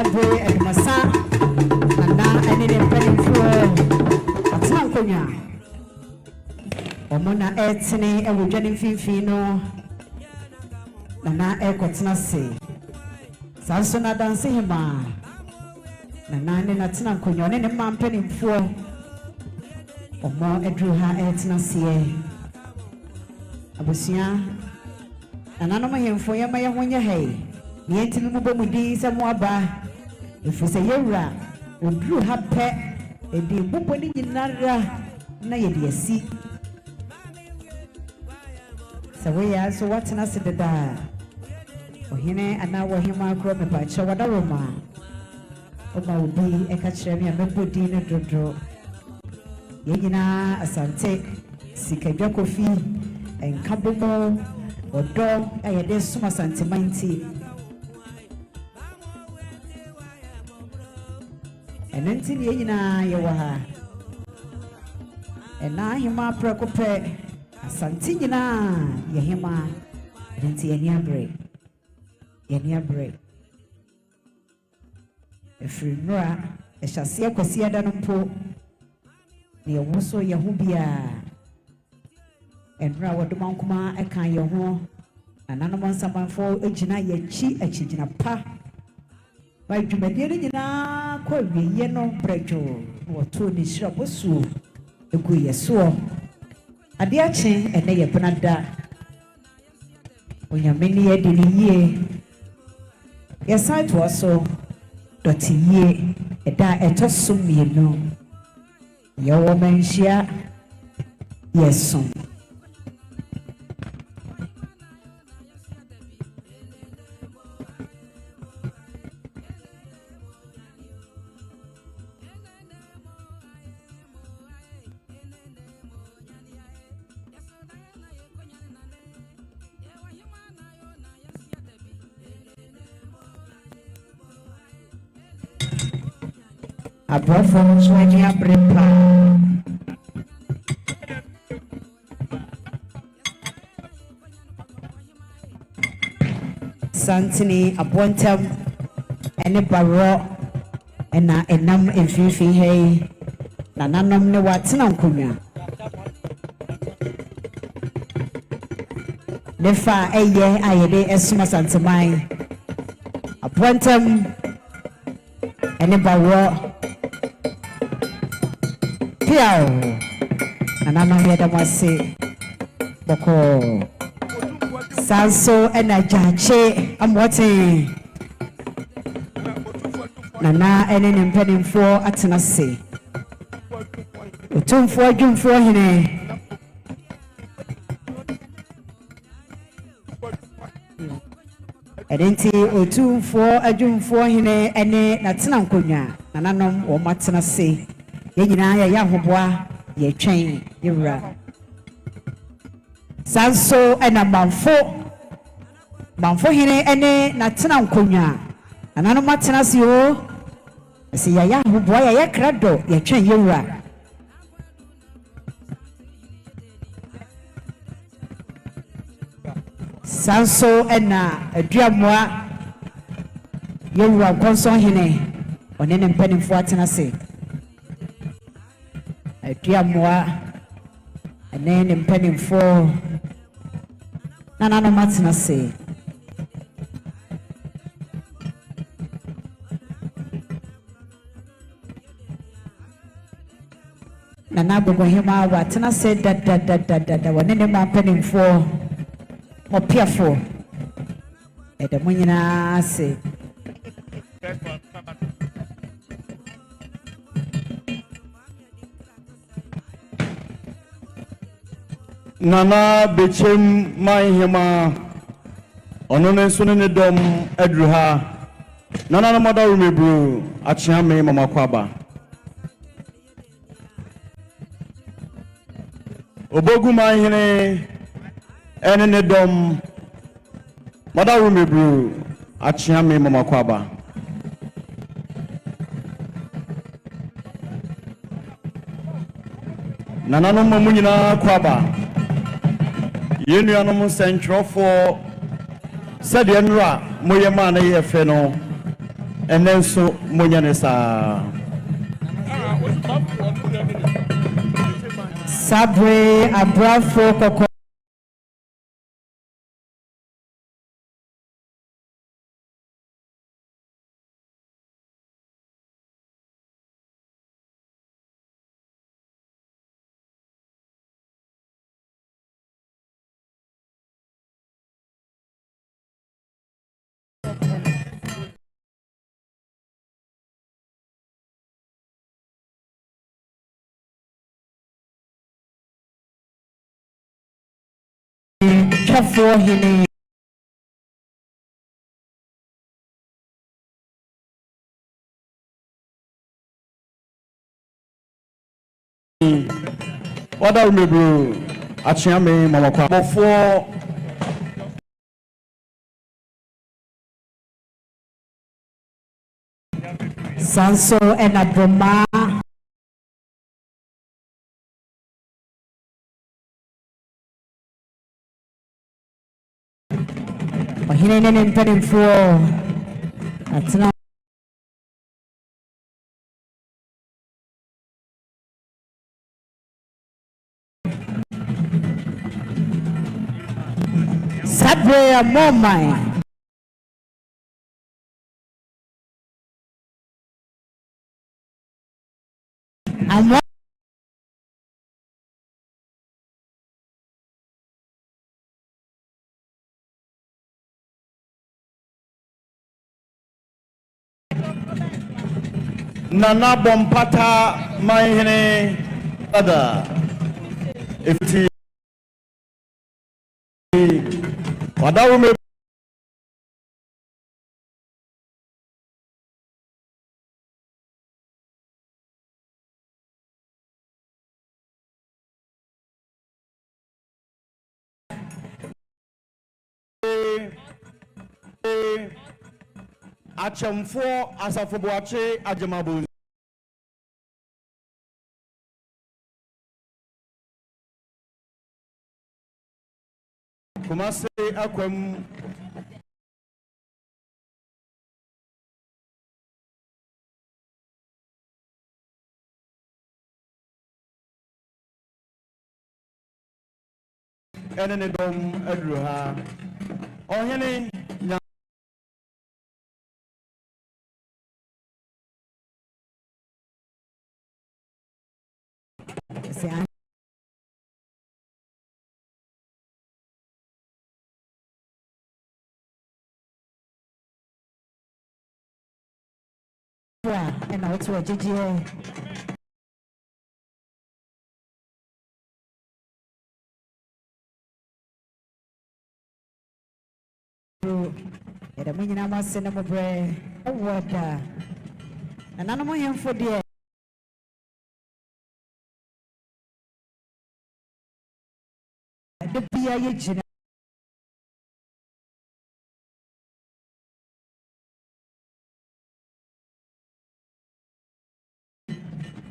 Abre and Massa, and now I need a penny for a Tankonia. Omona Etne, and we're getting Fifino, Nana Ekotnasi. Sansona Asantehemaa. Nana Natina Kunyon and a man penny for. Or more Edruha Etnasie. Abusia, and Anoma for Yamaya when you hay. Yet in the Mubomudi, some waba. If we say Yura, we drew her pet, a dear Buponi in Nara, Nayadi see. So we are so what's an acid da. For him and now him our crop about Shawadaroma. Oma would be a catcher and a Mepudina Dodro. Yegina, Asante, Sikajokofi, and Kabomo, or dog, I had this summer santimanti. And then till Yegina, Yawaha. And now Hima Procope, Asantehemaa, Yahima, and Yaniabre. A free Nora, a chassis of Cosia Danumpo. Near Wusso Yahubia and Rawa Dumankuma, Akan Yaho, and Anaman Saman for Ejina Yachi, a Chijina Pa. By Jumadina, Kobe, Yeno, Brejo, or Tony Shabosu, a Guya Suo. A dear chain and a Panada. When your many a Ye. Yes, I was so Dɔte Yie, a da a tossum me no. Your Manhyia, yes, son. I brought from Swanya Brepa. Santini, a bontam, and a barrow, and a num in Fifi hay, Nananum no what's no cunya. Nefa a year I had a summas and to mine. A bontam, and a barrow. Piao, and I'm here to was say, Boko. Sanso and a jache, I'm watching Nana and an impeding for Atanasi. Utum for June for him. Identity Utum for a June for him, and a Natanam Kunya, Nananum or Matanasi. Yenina Yahuboa, ye chain, Yura. Sanso and a Manfo hine ene natina nkonya anano matena si o si ya huboa ya krado ya twen yewura Sanso ena aduamoa yewura konson hine onene mpanimfo atena se aduamoa enene mpanimfo nanano matena se Nana Bogohima, what and I said that when any man penning for more peerful at the Munina say Nana became Manhyia Onone Sunene Dom Edruha Nana Mother Rumebru Achame Mama Kwaba Obogu Manhyia Enene Dom Mother Rumebru Achame Mama Kwaba Nana no Munyina Kwaba Yenu anomu central for said Yenra Moyama na yefe no and then so Munyanesa Sabre Abrafo Koko. For him. What are we bro? Achiame mama kwa before Sanso and Abroma. He didn't put him for that's not Sabre a moment. I'm Nana Bompata Mahine Ada if he Wadarume Achamfo Asafobuache Ajamabu Kumasi Akwem Enenedom Edruha Ohene and now to a GGA. The meaning I must send them a bread. Oh, what? And none of my hand for dear. The PIH.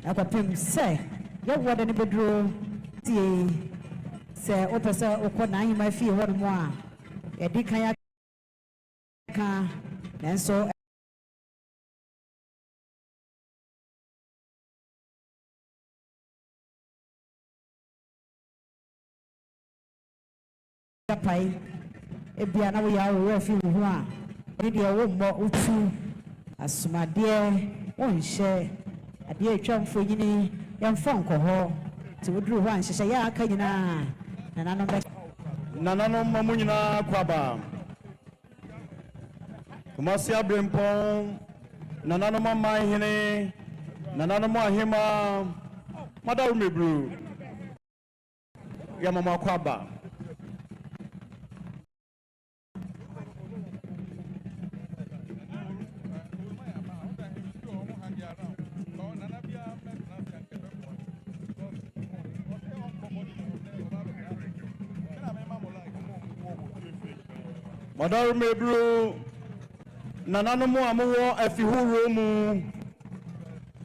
I got him say, you what anybody drew. Say, Opesa, Okona, my fee, what more? A decaya and so. Pai, Ebiana, we are refuge one. Media won't more utu as my dear, won't share a dear chum for you, young funk or ho. To do one, she say, ya, Kayana, and I know that Nana Mamunina Kwaba Kumasi Abrimpon Nana Mahine Nana Mahima Madam Mebru Yamama Kwaba Madam Mebru Nana no more amuwo afihuro mu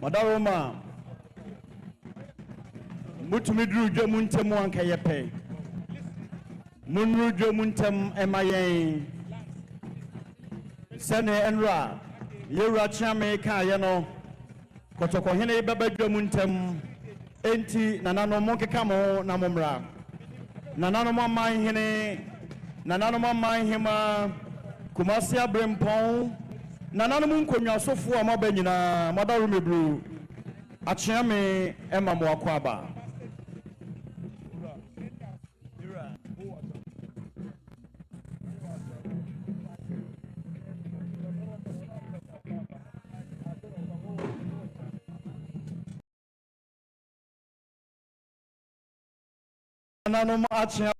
Madaroma mutumi duru dwemu ntem anka yepe munru dwemu ntem emayen sene enra Yewura Chiame ka ye no kotoko hene bebadwa mu ntem enti nananom keka mo na momra nananom aman hene nananom aman hema Kumasi abrempon nananom nkonwa sofo amaba nyina madaru mebru Achiame ema mo akwaba nananom Achiame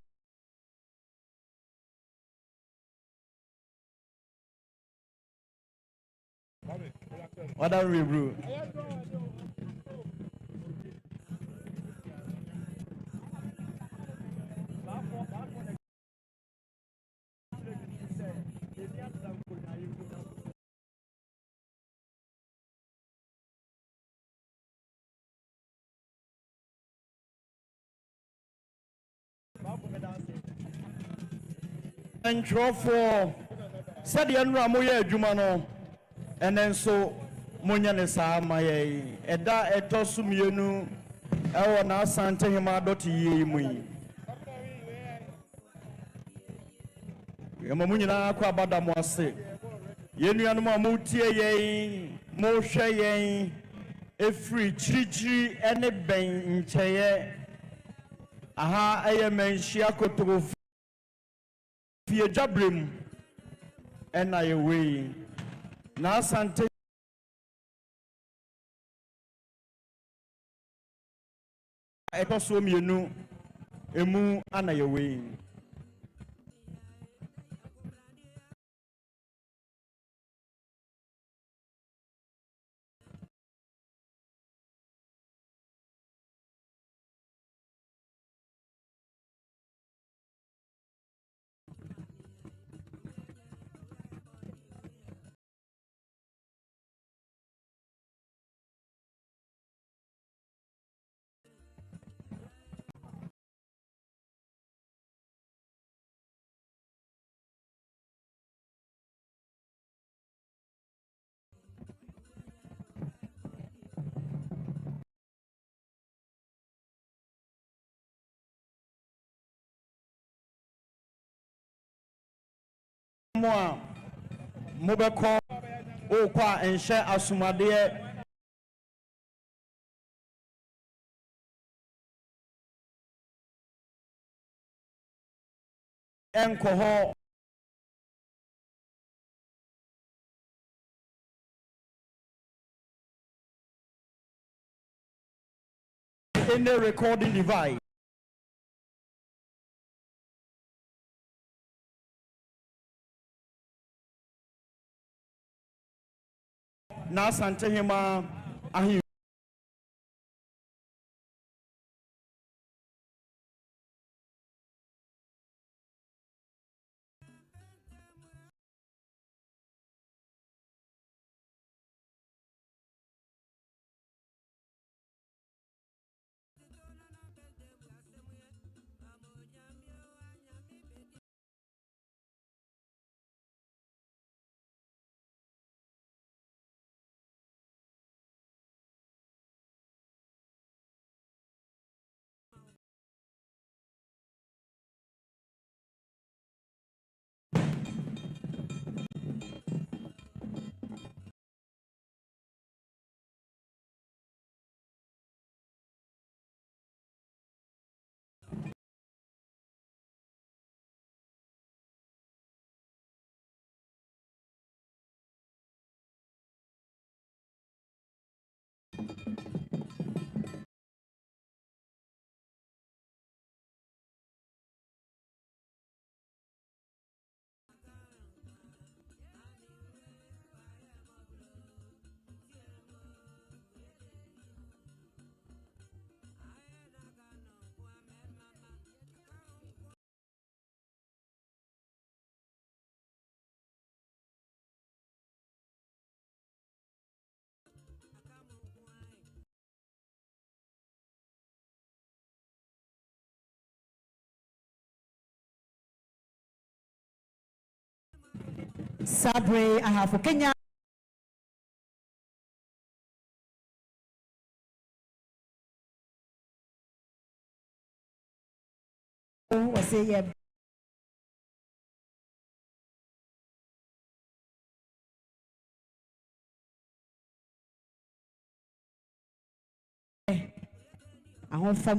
madaru mebru Entrofo said the enra moye adwuma no enenso monya ne saa maye eda etosu mienu ewo na Asantehemaa Dɔte Yie mu yi yemo nyina akwa abada mo ase yenuanom a mo tie yen mo hwe yen efri chirigiri ene ben nkyeye aha eye Manhyia Kotoro fie jabrem ena ye we na Asante etoso mienu emu ana ye we mo mobeko o kwa enhye asumade enkoho in the recording device na Asantehemaa ahi Sabre ahafo Kenya wɔsɛ yɛ ahofam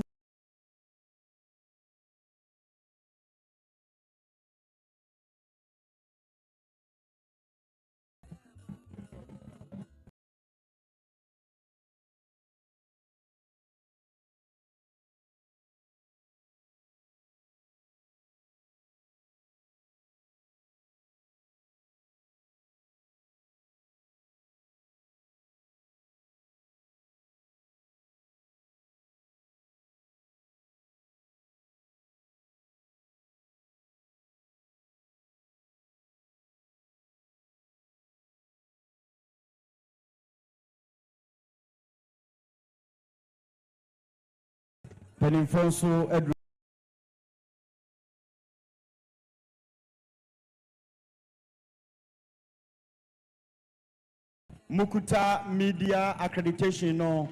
Peninfonso Edru Mukuta Media Accreditation no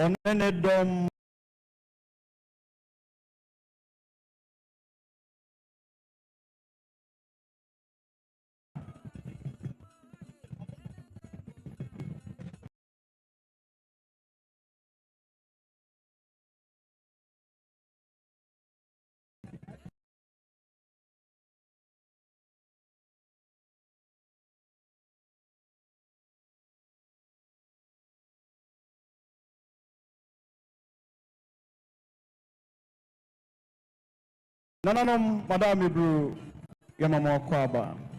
Onenedom Nananom Madam Ibru Yamamo Kwaba.